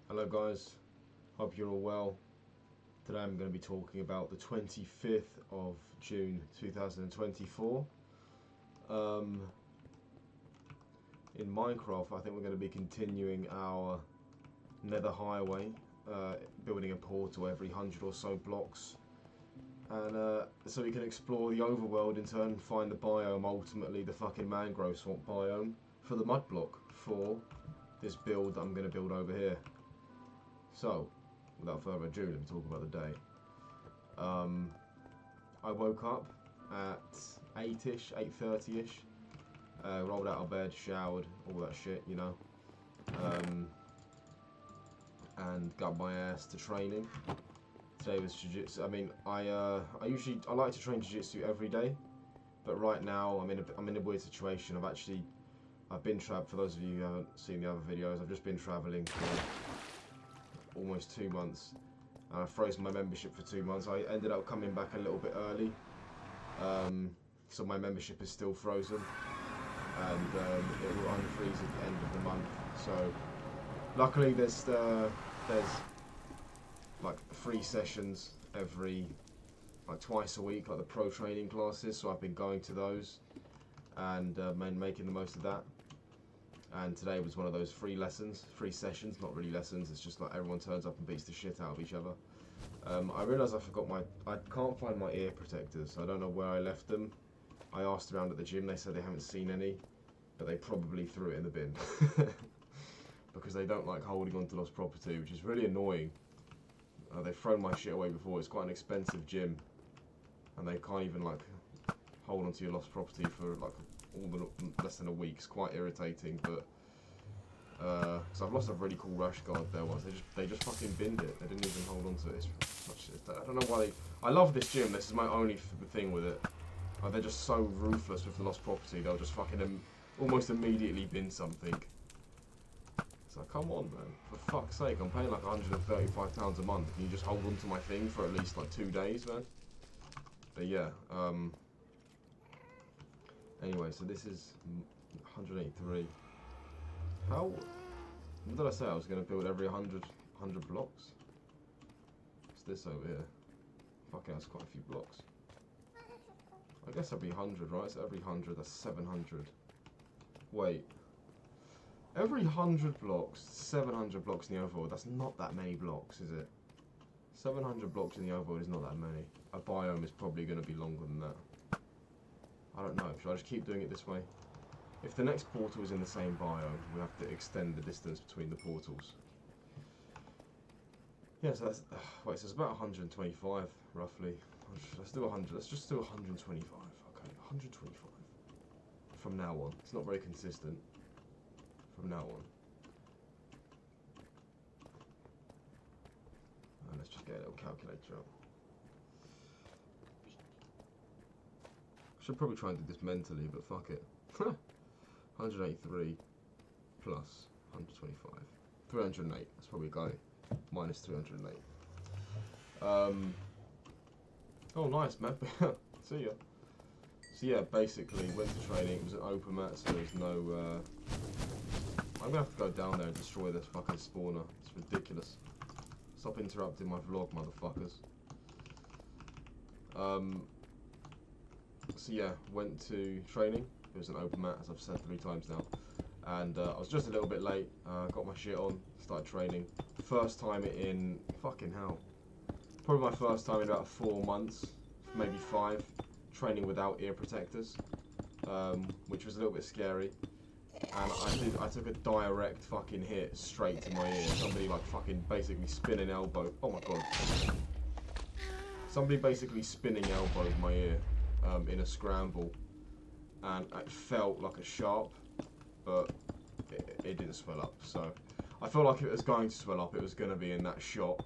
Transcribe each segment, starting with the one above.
Hello guys, hope you're all well. Today I'm going to be talking about the 25th of June 2024. In Minecraft I think we're going to be continuing our Nether Highway, building a portal every 100 or so blocks. And so we can explore the overworld, in turn find the biome, ultimately the fucking mangrove swamp biome, for the mud block for this build that I'm going to build over here. So, without further ado, let me talk about the day. I woke up at 8ish, 8:30ish, rolled out of bed, showered, all that shit, you know, and got my ass to training. Today was jiu-jitsu. I mean, I like to train jiu-jitsu every day, but right now I'm in a weird situation. I've been traveling. For those of you who haven't seen the other videos, I've just been traveling for almost 2 months, and I froze my membership for 2 months. I ended up coming back a little bit early, so my membership is still frozen, and it will unfreeze at the end of the month. So luckily there's like free sessions like twice a week, like the pro training classes, so I've been going to those and making the most of that. And today was one of those free sessions, not really lessons, it's just like everyone turns up and beats the shit out of each other. I realised I can't find my ear protectors. I don't know where I left them. I asked around at the gym, they said they haven't seen any, but they probably threw it in the bin. Because they don't like holding on to lost property, which is really annoying. They've thrown my shit away before. It's quite an expensive gym, and they can't even like hold on to your lost property for like less than a week. It's quite irritating, but so I've lost a really cool rash guard there once. They just fucking binned it. They didn't even hold on to it. I don't know why I love this gym. This is my only thing with it. They're just so ruthless with the lost property. They'll just fucking almost immediately bin something. So come on, man, for fuck's sake, I'm paying like £135 a month. Can you just hold on to my thing for at least like 2 days, man? But yeah, anyway, so this is 183. What did I say? I was going to build every 100 blocks? What's this over here? Fuck yeah, that's quite a few blocks. I guess every 100, right? So every 100, that's 700. Wait. Every 100 blocks, 700 blocks in the overworld, that's not that many blocks, is it? 700 blocks in the overworld is not that many. A biome is probably going to be longer than that. I don't know, should I just keep doing it this way? If the next portal is in the same biome, we have to extend the distance between the portals. Yeah, so that's, wait, so it's about 125, roughly. Let's do 100, let's just do 125, okay, 125. From now on, it's not very consistent. From now on. Let's just get a little calculator up. Should probably try and do this mentally, but fuck it. 183 plus 125. 308, that's probably go. Minus 308. Oh nice, man. See ya. So yeah, basically went to training, it was an open mat, so there's no I'm gonna have to go down there and destroy this fucking spawner. It's ridiculous. Stop interrupting my vlog, motherfuckers. So yeah, went to training. It was an open mat, as I've said 3 times now. And I was just a little bit late. Got my shit on, started training. First time in fucking hell. Probably my first time in about 4 months, maybe 5, training without ear protectors, which was a little bit scary. And I took a direct fucking hit straight to my ear. Somebody like fucking basically spinning elbow. Oh my god. Somebody basically spinning elbowed my ear in a scramble. And it felt like a sharp, but it didn't swell up. So I felt like if it was going to swell up, it was going to be in that shot.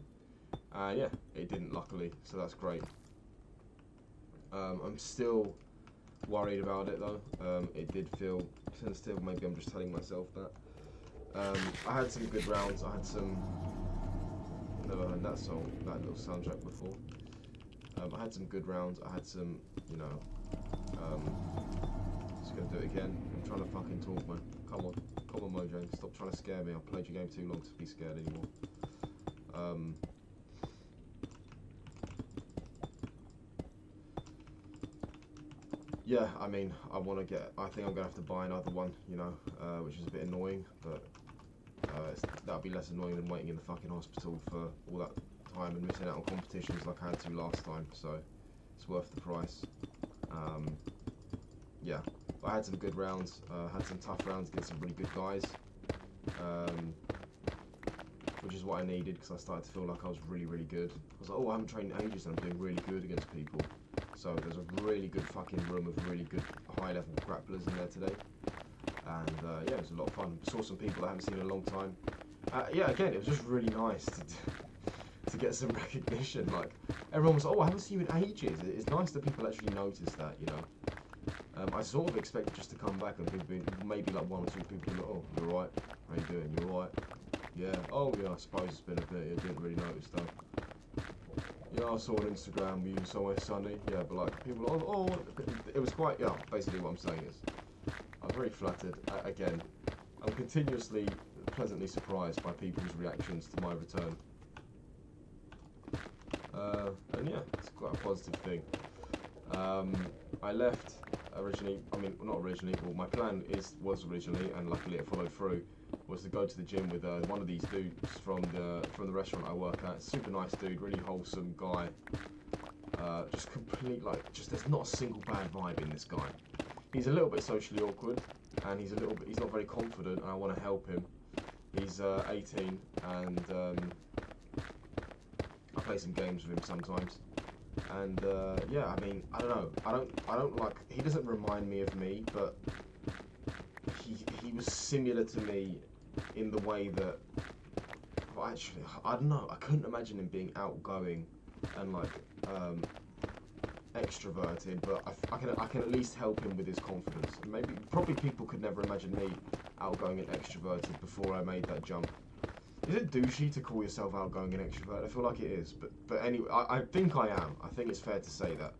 Yeah, it didn't, luckily, so that's great. I'm still worried about it though. It did feel sensitive. Maybe I'm just telling myself that. I had some good rounds. I had some. Never heard that song, that little soundtrack before. I had some good rounds. I had some, you know. Just gonna do it again. I'm trying to fucking talk, man. Come on, Mojang. Stop trying to scare me. I've played your game too long to be scared anymore. Yeah, I mean, I think I'm gonna have to buy another one, you know, which is a bit annoying, but that'll be less annoying than waiting in the fucking hospital for all that time and missing out on competitions like I had to last time. So it's worth the price. Yeah, I had some good rounds, had some tough rounds against some really good guys, which is what I needed because I started to feel like I was really, really good. I was like, oh, I haven't trained in ages and I'm doing really good against people. So there's a really good fucking room of really good high-level grapplers in there today. And yeah, it was a lot of fun. Saw some people I haven't seen in a long time. Yeah, again, it was just really nice to get some recognition. Like, everyone was like, oh, I haven't seen you in ages. It's nice that people actually notice that, you know. I sort of expected just to come back and maybe like one or two people like, oh, you're right. How you doing? You're right. Yeah. Oh, yeah, I suppose it's been a bit. I didn't really notice though. Yeah, I saw on Instagram you somewhere sunny. Yeah, but like people, oh, it was quite. Yeah, basically what I'm saying is, I'm very flattered. Again, I'm continuously pleasantly surprised by people's reactions to my return. And yeah, it's quite a positive thing. I left originally. I mean, not originally. Well, my plan was originally, and luckily it followed through, was to go to the gym with one of these dudes from the restaurant I work at. Super nice dude, really wholesome guy. Just complete just there's not a single bad vibe in this guy. He's a little bit socially awkward, and he's not very confident, and I want to help him. He's 18, and I play some games with him sometimes. And yeah, I mean, I don't know. I don't like. He doesn't remind me of me, but he was similar to me in the way that. Well, actually, I don't know. I couldn't imagine him being outgoing and like extroverted, but I can at least help him with his confidence. Probably people could never imagine me outgoing and extroverted before I made that jump. Is it douchey to call yourself outgoing and extrovert? I feel like it is, but anyway, I think I am. I think it's fair to say that.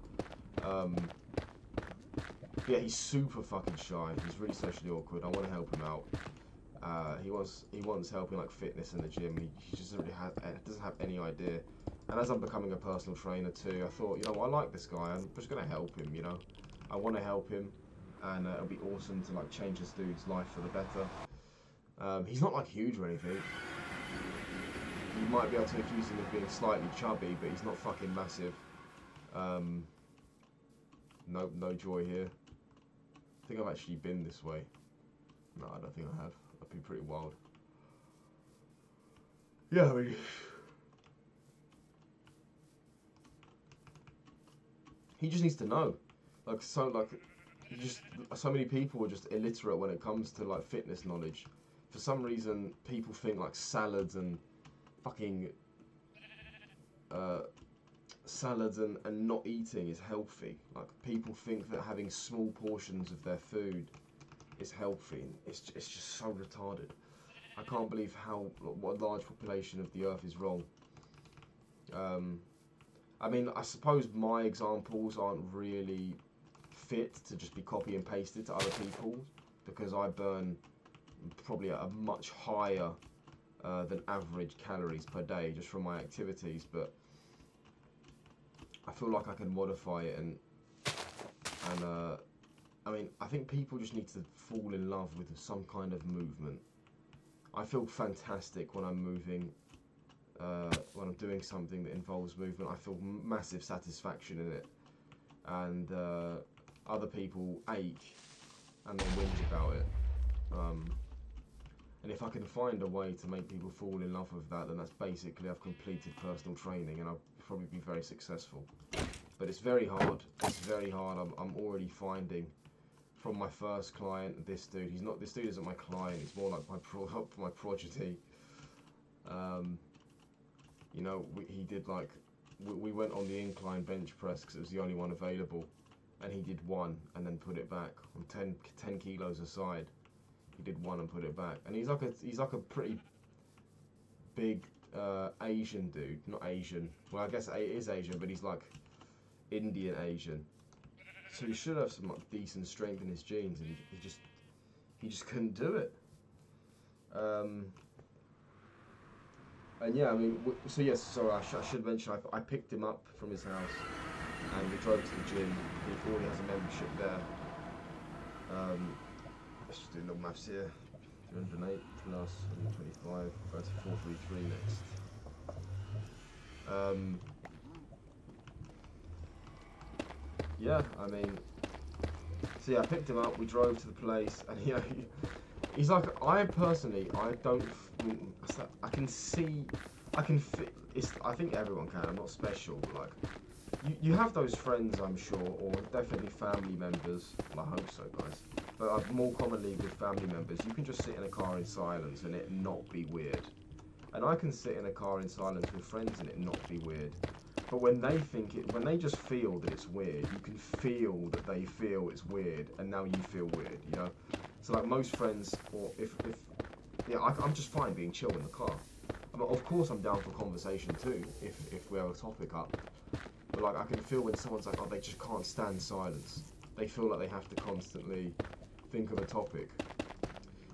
Yeah, he's super fucking shy. He's really socially awkward. I want to help him out. He wants help in like fitness in the gym. He just doesn't have any idea. And as I'm becoming a personal trainer too, I thought, you know, I like this guy. I'm just gonna help him. You know, I want to help him, and it'll be awesome to like change this dude's life for the better. He's not like huge or anything. You might be able to accuse him of being slightly chubby, but he's not fucking massive. No joy here. I think I've actually been this way. No, I don't think I have. That'd be pretty wild. Yeah, I mean, he just needs to know. So many people are just illiterate when it comes to like fitness knowledge. For some reason, people think like salads and fucking salads and not eating is healthy. Like, people think that having small portions of their food is healthy. It's just so retarded. I can't believe what a large population of the earth is wrong. I mean, I suppose my examples aren't really fit to just be copy and pasted to other people, because I burn probably a much higher than average calories per day just from my activities, but I feel like I can modify it and I mean, I think people just need to fall in love with some kind of movement. I feel fantastic when I'm moving, when I'm doing something that involves movement. I feel massive satisfaction in it, and other people ache and they whinge about it. And if I can find a way to make people fall in love with that, then that's basically I've completed personal training, and I'll probably be very successful. But it's very hard. It's very hard. I'm already finding from my first client, this dude. This dude isn't my client. He's more like my progeny. You know, he did like we went on the incline bench press because it was the only one available, and he did one and then put it back on 10 kilos aside. He did one and put it back, and he's like a pretty big Asian dude. Not Asian. Well, I guess it is Asian, but he's like Indian Asian. So he should have some like decent strength in his genes, and he just couldn't do it. And yeah, I mean, so yes, sorry, I should mention I picked him up from his house and we drove to the gym. He already has a membership there. Let's just do a little maths here. 308 plus 125, that's 433 next. Yeah, I mean, so yeah, I picked him up, we drove to the place, and you know, he's like, I personally, I can see, I can feel, I think everyone can, I'm not special, but like, you have those friends, I'm sure, or definitely family members, well, I hope so, guys, but more commonly with family members, you can just sit in a car in silence and it not be weird. And I can sit in a car in silence with friends and it not be weird. But when they when they just feel that it's weird, you can feel that they feel it's weird, and now you feel weird, you know? So like most friends, or I'm just fine being chill in the car. I mean, of course I'm down for conversation too, if we have a topic up. But like I can feel when someone's like, oh, they just can't stand silence. They feel like they have to constantly think of a topic,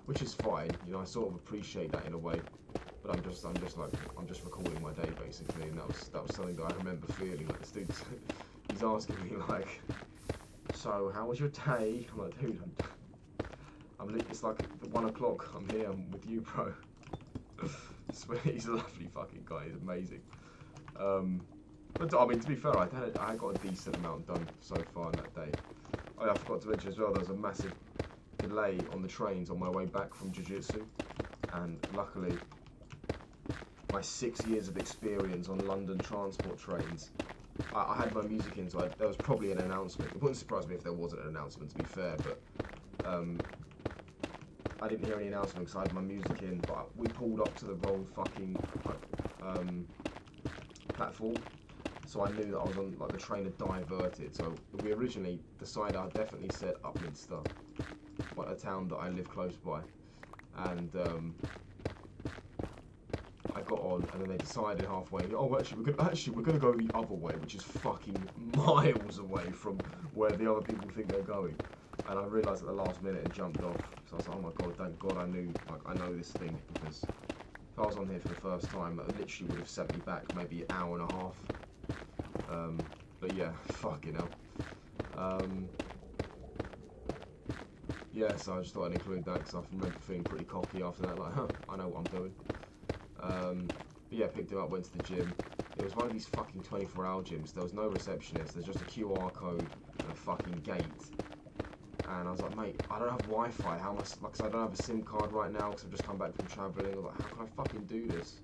which is fine, you know, I sort of appreciate that in a way. But I'm just recalling my day basically, and that was something that I remember feeling. Like this dude, he's asking me like, so how was your day? I'm like, dude, it's like 1 o'clock. I'm here. I'm with you, bro. He's a lovely fucking guy. He's amazing. But I mean, to be fair, I got a decent amount done so far in that day. Oh yeah, I forgot to mention as well. There was a massive delay on the trains on my way back from jiu-jitsu, and luckily, my 6 years of experience on London transport trains, I had my music in, so there was probably an announcement. It wouldn't surprise me if there wasn't an announcement, to be fair, but I didn't hear any announcement because I had my music in, but we pulled up to the wrong fucking platform, so I knew that I was on, like, the train had diverted. So we originally decided, I definitely said Upminster, a town that I live close by, and I got on, and then they decided halfway, oh, actually we're gonna go the other way, which is fucking miles away from where the other people think they're going. And I realised at the last minute and jumped off. So I was like, oh my god, thank God I know this thing, because if I was on here for the first time, that literally would have sent me back maybe an hour and a half. But yeah, fucking hell. Yeah, so I just thought I'd include that because I remember feeling pretty cocky after that, like, I know what I'm doing. But yeah, picked him up, went to the gym. It was one of these fucking 24-hour gyms. There was no receptionist. There's just a QR code and a fucking gate. And I was like, mate, I don't have Wi-Fi. How am I? Like, cause I don't have a SIM card right now because I've just come back from travelling. I was like, how can I fucking do this?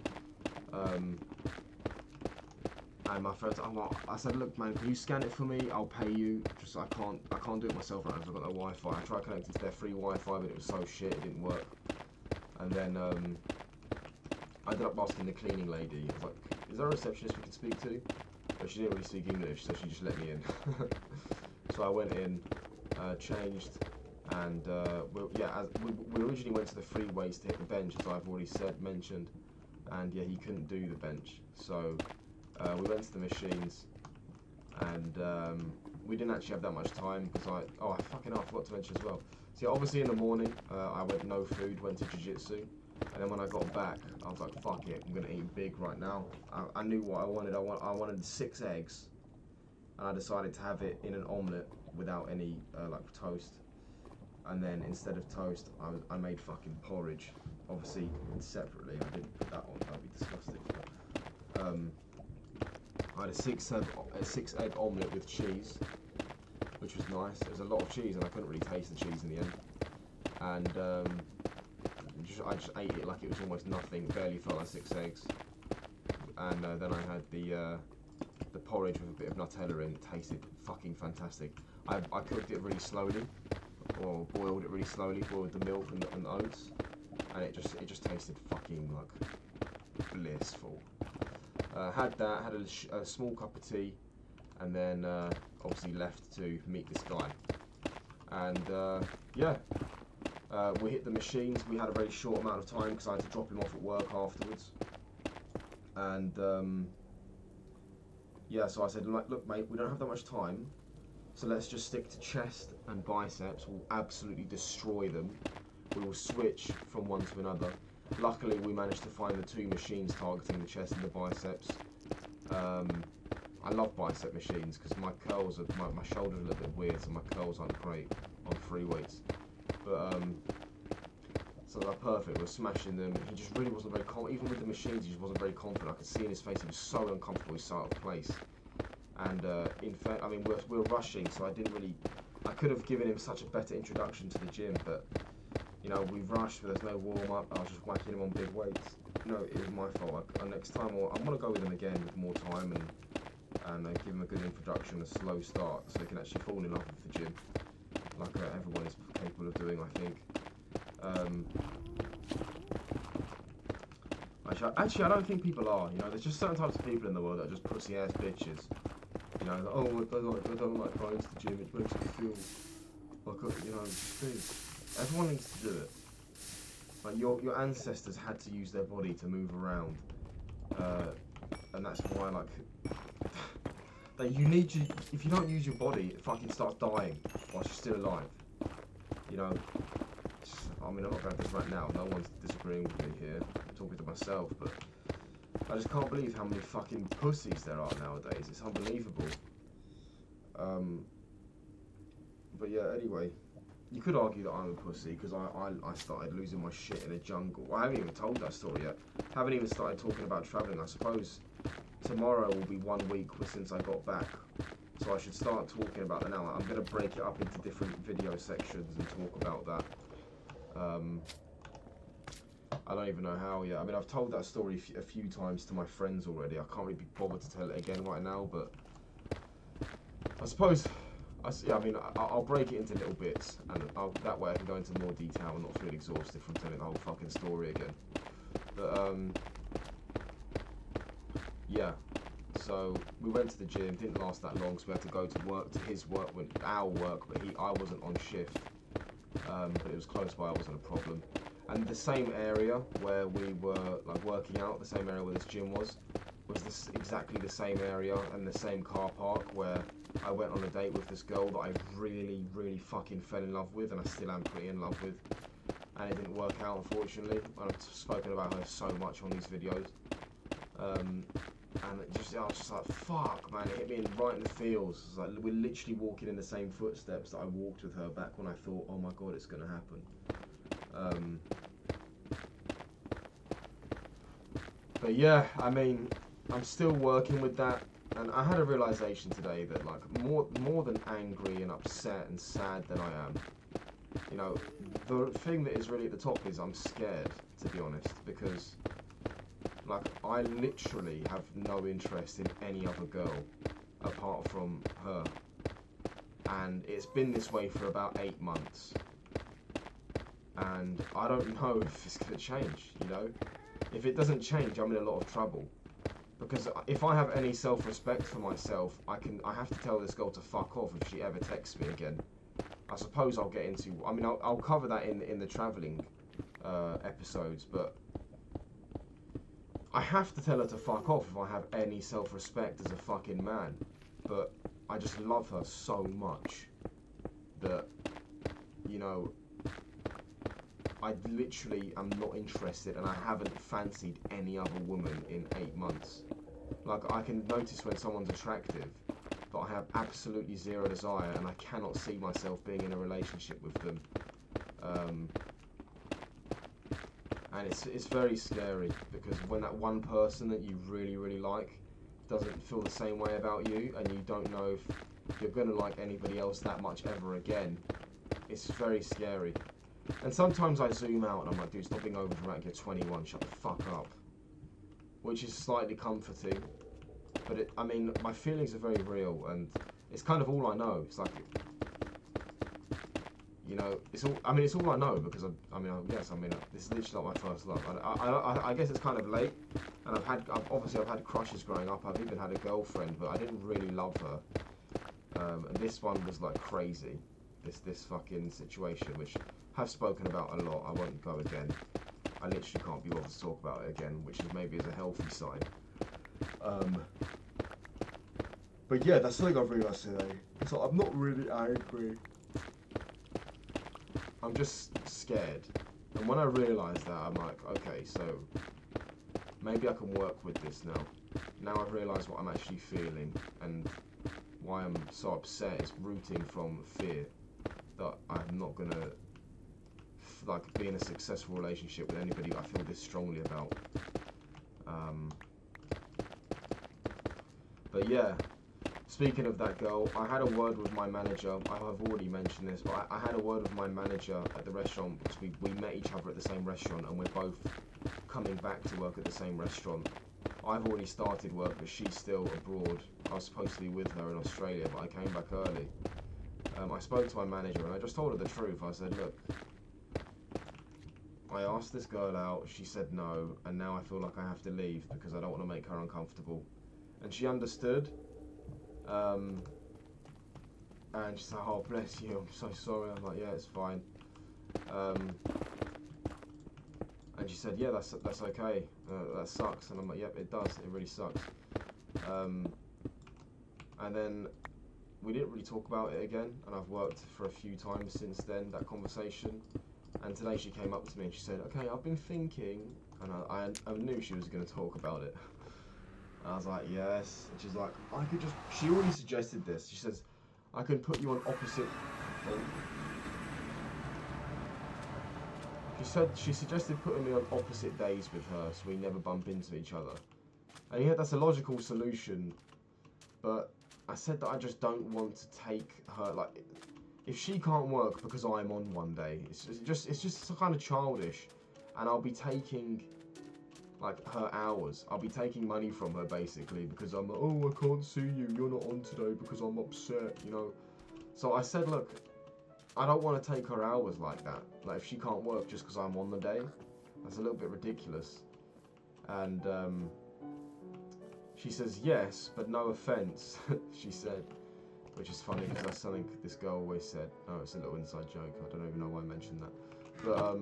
And my friends, I said, look, man, can you scan it for me? I'll pay you. Just I can't do it myself right now because I've got no Wi-Fi. I tried connecting to their free Wi-Fi, but it was so shit, it didn't work. And then I ended up asking the cleaning lady. I was like, is there a receptionist we can speak to? But she didn't really speak English, so she just let me in. So I went in, changed, and we originally went to the free weights to hit the bench, as I've already mentioned, and yeah, he couldn't do the bench. So we went to the machines, and we didn't actually have that much time because I forgot to mention as well. So yeah, obviously in the morning, I went no food, went to jiu-jitsu. And then when I got back, I was like, fuck it, I'm going to eat big right now. I knew what I wanted. I wanted 6 eggs. And I decided to have it in an omelette without any, toast. And then instead of toast, I made fucking porridge. Obviously, separately. I didn't put that on. That would be disgusting. I had a 6-egg omelette with cheese, which was nice. There was a lot of cheese, and I couldn't really taste the cheese in the end. And I just ate it like it was almost nothing. Barely felt like 6 eggs. And then I had the porridge with a bit of Nutella in. It tasted fucking fantastic. I cooked it really slowly, or boiled it really slowly, boiled the milk and the oats, and it just tasted fucking like blissful. Had that, had a small cup of tea, and then obviously left to meet this guy. And yeah. We hit the machines. We had a very short amount of time because I had to drop him off at work afterwards. And yeah, so I said, look, mate, we don't have that much time, so let's just stick to chest and biceps. We'll absolutely destroy them. we will switch from one to another. Luckily, we managed to find the 2 machines targeting the chest and the biceps. I love bicep machines because my curls are my shoulders are a little bit weird, so my curls aren't great on free weights. But so they're perfect. We're smashing them. He just really wasn't very confident. Even with the machines, he just wasn't very confident. I could see in his face he was so uncomfortable. He was so out of place. And in fact, I mean, we're rushing, so I could have given him such a better introduction to the gym, but you know, we rushed, but there's no warm up. I was just whacking him on big weights. No, it was my fault. Next time, I'm gonna go with him again with more time and give him a good introduction, a slow start, so he can actually fall in love with the gym, like everyone is capable of doing, I think. Actually, I don't think people are. You know, there's just certain types of people in the world that are just pussy ass bitches. You know, oh, I don't like going to the gym. It makes me feel like, you know, just everyone needs to do it. Like your ancestors had to use their body to move around, and that's why like you need to. If you don't use your body, it fucking starts dying whilst you're still alive. You know. I mean, I'm not going to this right now. No one's disagreeing with me here. I'm talking to myself, but I just can't believe how many fucking pussies there are nowadays. It's unbelievable. But yeah, anyway, you could argue that I'm a pussy because I started losing my shit in a jungle. I haven't even told that story yet. Haven't even started talking about travelling. I suppose tomorrow will be 1 week since I got back. So I should start talking about that now. I'm going to break it up into different video sections and talk about that. I don't even know how yet. I mean, I've told that story a few times to my friends already. I can't really be bothered to tell it again right now, but I suppose, yeah, I mean, I'll break it into little bits, and that way I can go into more detail and not feel exhausted from telling the whole fucking story again. But, yeah. So we went to the gym, didn't last that long, so we had to go to work, to his work, our work, but I wasn't on shift. But it was close by, it wasn't a problem. And the same area where we were like working out, the same area where this gym was exactly the same area and the same car park where I went on a date with this girl that I really, really fucking fell in love with, and I still am pretty in love with. And it didn't work out, unfortunately. I've spoken about her so much on these videos. And I was just like, fuck, man, it hit me right in the feels. It's like we're literally walking in the same footsteps that I walked with her back when I thought, oh my god, it's gonna happen. But yeah, I mean, I'm still working with that, and I had a realization today that like more than angry and upset and sad than I am, you know, the thing that is really at the top is I'm scared, to be honest, because like, I literally have no interest in any other girl apart from her. And it's been this way for about 8 months. And I don't know if it's going to change, you know? If it doesn't change, I'm in a lot of trouble. Because if I have any self-respect for myself, I have to tell this girl to fuck off if she ever texts me again. I suppose I'll get into... I mean, I'll cover that in the travelling episodes, but... I have to tell her to fuck off if I have any self-respect as a fucking man. But I just love her so much that, you know, I literally am not interested, and I haven't fancied any other woman in 8 months. Like, I can notice when someone's attractive, but I have absolutely zero desire, and I cannot see myself being in a relationship with them. And it's very scary, because when that one person that you really, really like doesn't feel the same way about you, and you don't know if you're going to like anybody else that much ever again, it's very scary. And sometimes I zoom out and I'm like, dude, stop being overdramatic, you're 21, shut the fuck up. Which is slightly comforting, but I mean, my feelings are very real, and it's kind of all I know. It's like, you know, it's all I know, because this is literally like my first love. I guess it's kind of late, and I've had crushes growing up. I've even had a girlfriend, but I didn't really love her. And this one was like crazy. This fucking situation, which I've spoken about a lot. I won't go again. I literally can't be bothered to talk about it again, which is maybe is a healthy sign. But yeah, that's something I've realised today. So I'm not really angry. I'm just scared. And when I realised that, I'm like, okay, so maybe I can work with this now. Now I've realised what I'm actually feeling, and why I'm so upset is rooting from fear that I'm not gonna like be in a successful relationship with anybody I feel this strongly about. But yeah, speaking of that girl, I had a word with my manager. I have already mentioned this, but I had a word with my manager at the restaurant because we met each other at the same restaurant, and we're both coming back to work at the same restaurant. I've already started work, but she's still abroad. I was supposed to be with her in Australia, but I came back early. I spoke to my manager and I just told her the truth. I said, look, I asked this girl out, she said no, and now I feel like I have to leave because I don't want to make her uncomfortable. And she understood. And she said, oh, bless you, I'm so sorry. I'm like, yeah, it's fine. And she said, yeah, that's okay. That sucks. And I'm like, yep, it does. It really sucks. And then we didn't really talk about it again. And I've worked for a few times since then, that conversation. And today she came up to me and she said, okay, I've been thinking. And I knew she was going to talk about it. And I was like, yes. And she's like, she already suggested this. She says, I can put you on opposite. She suggested putting me on opposite days with her so we never bump into each other. And yeah, that's a logical solution. But I said that I just don't want to take her, like, if she can't work because I'm on one day, it's just kind of childish. And I'll be taking, like, her hours. I'll be taking money from her, basically, because I'm like, oh, I can't see you, you're not on today because I'm upset, you know. So I said, look, I don't want to take her hours like that. Like, if she can't work just because I'm on the day, that's a little bit ridiculous. And she says, yes, but no offence, she said. Which is funny because that's something this girl always said. Oh, it's a little inside joke. I don't even know why I mentioned that. But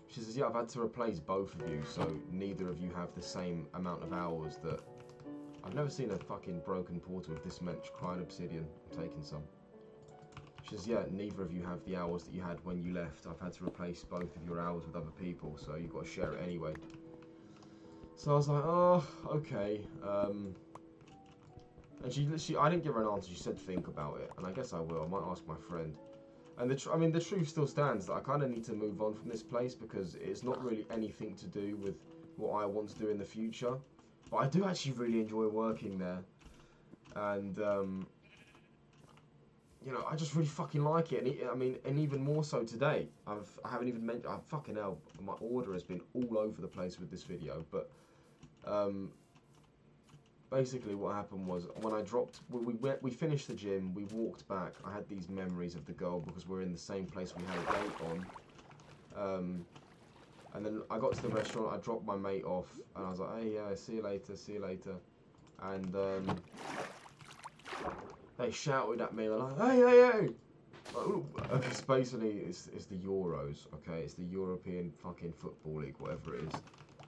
she says, yeah, I've had to replace both of you, so neither of you have the same amount of hours that... I've never seen a fucking broken portal with this much crying obsidian. I'm taking some. She says, yeah, neither of you have the hours that you had when you left. I've had to replace both of your hours with other people, so you've got to share it anyway. So I was like, oh, okay. And I didn't give her an answer. She said think about it, and I guess I will. I might ask my friend. And the truth still stands that I kind of need to move on from this place because it's not really anything to do with what I want to do in the future. But I do actually really enjoy working there, and you know, I just really fucking like it. And even more so today. I haven't even mentioned. Fucking hell, my order has been all over the place with this video, but. Basically what happened was when I dropped, we finished the gym, we walked back, I had these memories of the girl because we're in the same place we had a date on. And then I got to the restaurant, I dropped my mate off, and I was like, hey, yeah, see you later. And they shouted at me, they're like, hey! Like, it's basically, it's the Euros, okay? It's the European fucking Football League, whatever it is,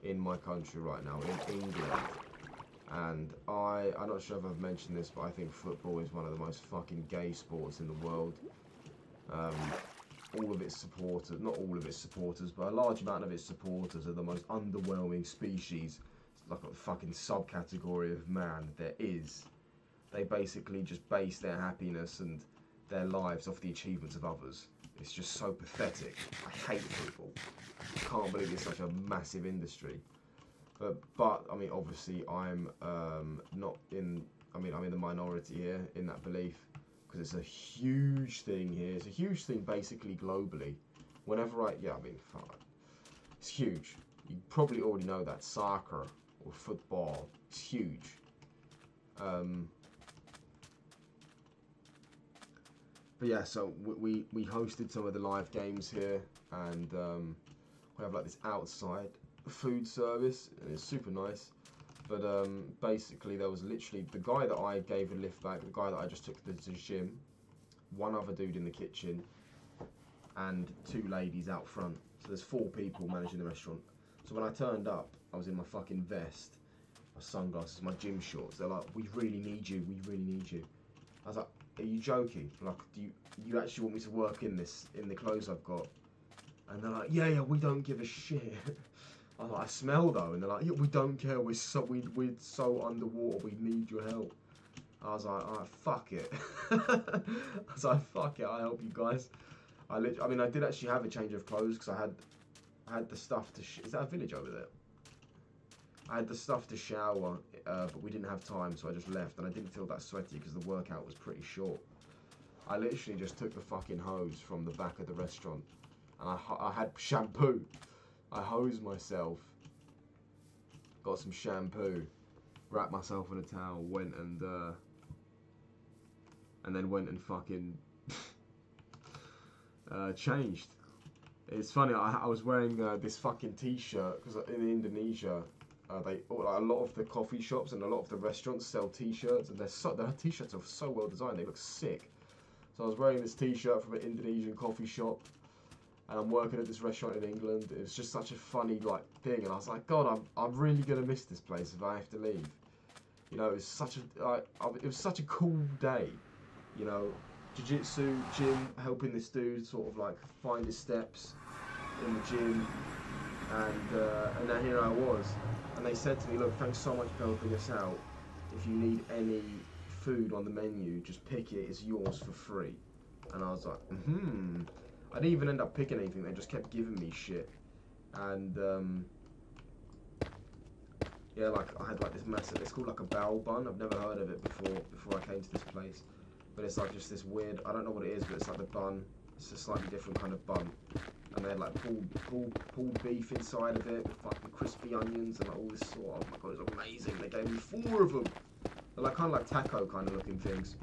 in my country right now, in England. And I'm not sure if I've mentioned this, but I think football is one of the most fucking gay sports in the world. All of its supporters, not all of its supporters, but a large amount of its supporters are the most underwhelming species, like a fucking subcategory of man there is. They basically just base their happiness and their lives off the achievements of others. It's just so pathetic. I hate football. I can't believe it's such a massive industry. But I mean, obviously, I'm not in. I'm in the minority here in that belief because it's a huge thing here. It's a huge thing basically globally. Whenever it's huge. You probably already know that soccer or football. It's huge. But yeah, so we hosted some of the live games here, and we have like this outside food service, and it's super nice. But basically there was literally the guy that I gave a lift back, the guy that I just took to the gym, one other dude in the kitchen, and two ladies out front. So there's 4 people managing the restaurant. So when I turned up, I was in my fucking vest, my sunglasses, my gym shorts. They're like, we really need you. I was like, are you joking? Like, do you actually want me to work in the clothes I've got? And they're like, yeah, we don't give a shit. I'm like, I smell though, and they're like, yeah, we don't care. We're so underwater. We need your help. I was like, alright, fuck it. I was like, fuck it. I'll help you guys. I mean, I did actually have a change of clothes because I had the stuff to. Is that a village over there? I had the stuff to shower, but we didn't have time, so I just left, and I didn't feel that sweaty because the workout was pretty short. I literally just took the fucking hose from the back of the restaurant, and I had shampoo. I hosed myself, got some shampoo, wrapped myself in a towel, went and then went and fucking changed. It's funny, I was wearing this fucking t-shirt because in Indonesia, a lot of the coffee shops and a lot of the restaurants sell t-shirts, and their t-shirts are so well designed, they look sick. So I was wearing this t-shirt from an Indonesian coffee shop, and I'm working at this restaurant in England. It was just such a funny thing, and I was like, God, I'm really gonna miss this place if I have to leave. You know, it was such a cool day. You know, jiu-jitsu, gym, helping this dude sort of find his steps in the gym, and then here I was, and they said to me, look, thanks so much for helping us out. If you need any food on the menu, just pick it, it's yours for free. And I was like, I didn't even end up picking anything, they just kept giving me shit. And yeah, I had this massive, it's called a bao bun. I've never heard of it before I came to this place. But it's just this weird, I don't know what it is, but it's like the bun. It's a slightly different kind of bun. And they had pulled beef inside of it with fucking crispy onions and all this sort of, oh my god, it was amazing. They gave me 4 of them. They're kind of like taco kind of looking things.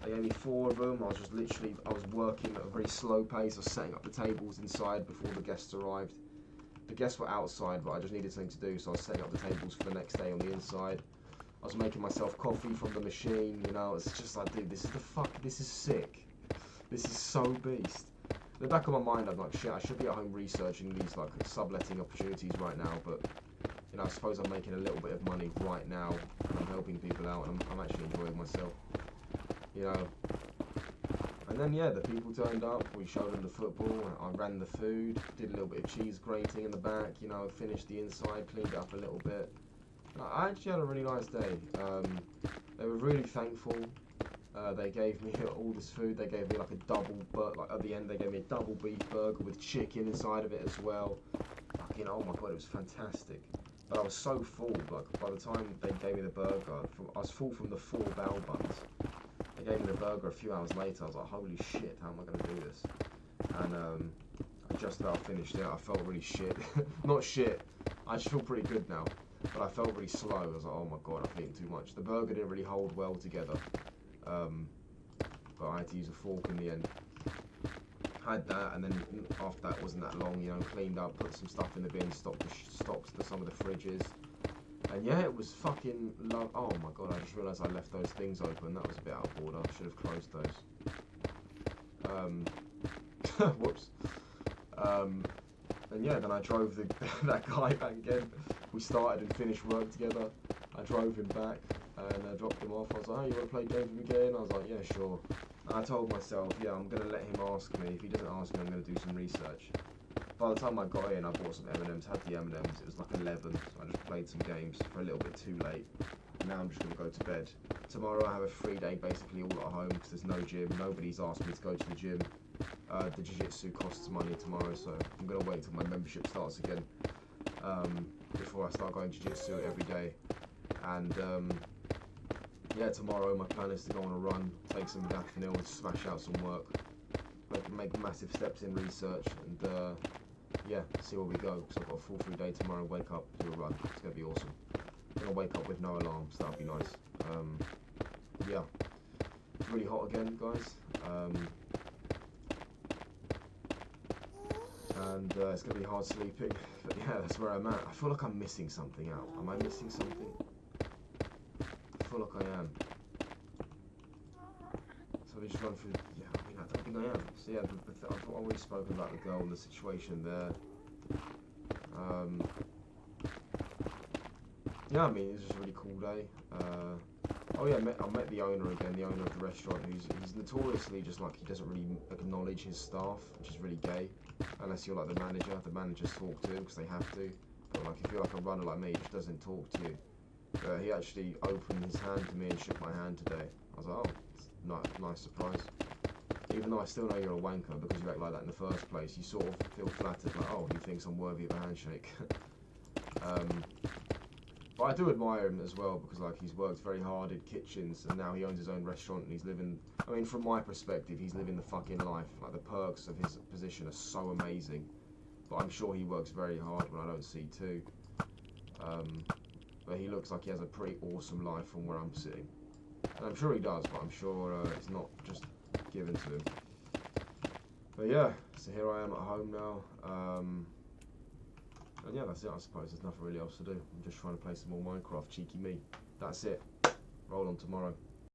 They gave me 4 of them. I was working at a very slow pace. I was setting up the tables inside before the guests arrived. The guests were outside, but I just needed something to do, so I was setting up the tables for the next day on the inside. I was making myself coffee from the machine, you know, it's just like, dude, this is sick. This is so beast. In the back of my mind, I'm like, shit, I should be at home researching these subletting opportunities right now, but, you know, I suppose I'm making a little bit of money right now, and I'm helping people out, and I'm actually enjoying myself, you know. And then, yeah, the people turned up, we showed them the football, I ran the food, did a little bit of cheese grating in the back, you know, finished the inside, cleaned it up a little bit. I actually had a really nice day. They were really thankful. They gave me all this food. They gave me a double, at the end they gave me a double beef burger with chicken inside of it as well. Fucking, oh my god, it was fantastic. But I was so full. By the time they gave me the burger, I was full from the 4 bao buns. They gave me the burger a few hours later. I was like, holy shit, how am I going to do this? And I just about finished it. I felt really shit. Not shit. I just feel pretty good now. But I felt really slow. I was like, oh my god, I've eaten too much. The burger didn't really hold well together. But I had to use a fork in the end. Had that, and then after that, it wasn't that long, you know, cleaned up, put some stuff in the bin, stocked some of the fridges. And yeah, it was fucking oh my god, I just realised I left those things open. That was a bit out of order. I should have closed those. Whoops. And yeah, then I drove that guy back again. We started and finished work together. I drove him back and I dropped him off. I was like, oh, you want to play games with me again? I was like, yeah, sure. And I told myself, yeah, I'm going to let him ask me. If he doesn't ask me, I'm going to do some research. By the time I got in, I bought some M&Ms, had the M&Ms. It was 11, so I just played some games for a little bit too late. Now I'm just going to go to bed. Tomorrow I have a free day, basically all at home, because there's no gym. Nobody's asked me to go to the gym. The jiu-jitsu costs money tomorrow, so I'm going to wait till my membership starts again before I start going jiu-jitsu every day. And yeah, tomorrow my plan is to go on a run, take some Daphne and smash out some work, make massive steps in research, and yeah, see where we go. Because I've got a full free day tomorrow. Wake up, do a run. It's gonna be awesome. I'm gonna wake up with no alarms. That'll be nice. Yeah, it's really hot again, guys. And it's gonna be hard sleeping. But yeah, that's where I'm at. I feel like I'm missing something out. Am I missing something? I feel like I am. So we just run through. Yeah, I mean, I don't think I am. So yeah, I've already spoken about the girl and the situation there. Yeah, I mean, it was just a really cool day. Oh yeah, I met the owner again, the owner of the restaurant, he's notoriously just like, he doesn't really acknowledge his staff, which is really gay, unless you're like the managers talk to him because they have to, but like if you're like a runner like me, he just doesn't talk to you. But he actually opened his hand to me and shook my hand today. I was like, oh, it's nice surprise. Even though I still know you're a wanker because you act like that in the first place, you sort of feel flattered, like, oh, he thinks I'm worthy of a handshake. But I do admire him as well because like he's worked very hard in kitchens and now he owns his own restaurant and he's living, I mean from my perspective he's living the fucking life. Like the perks of his position are so amazing, but I'm sure he works very hard when I don't see too. But he looks like he has a pretty awesome life from where I'm sitting, and I'm sure he does, but I'm sure it's not just given to him. But yeah, so here I am at home now. And yeah, that's it, I suppose. There's nothing really else to do. I'm just trying to play some more Minecraft, cheeky me. That's it. Roll on tomorrow.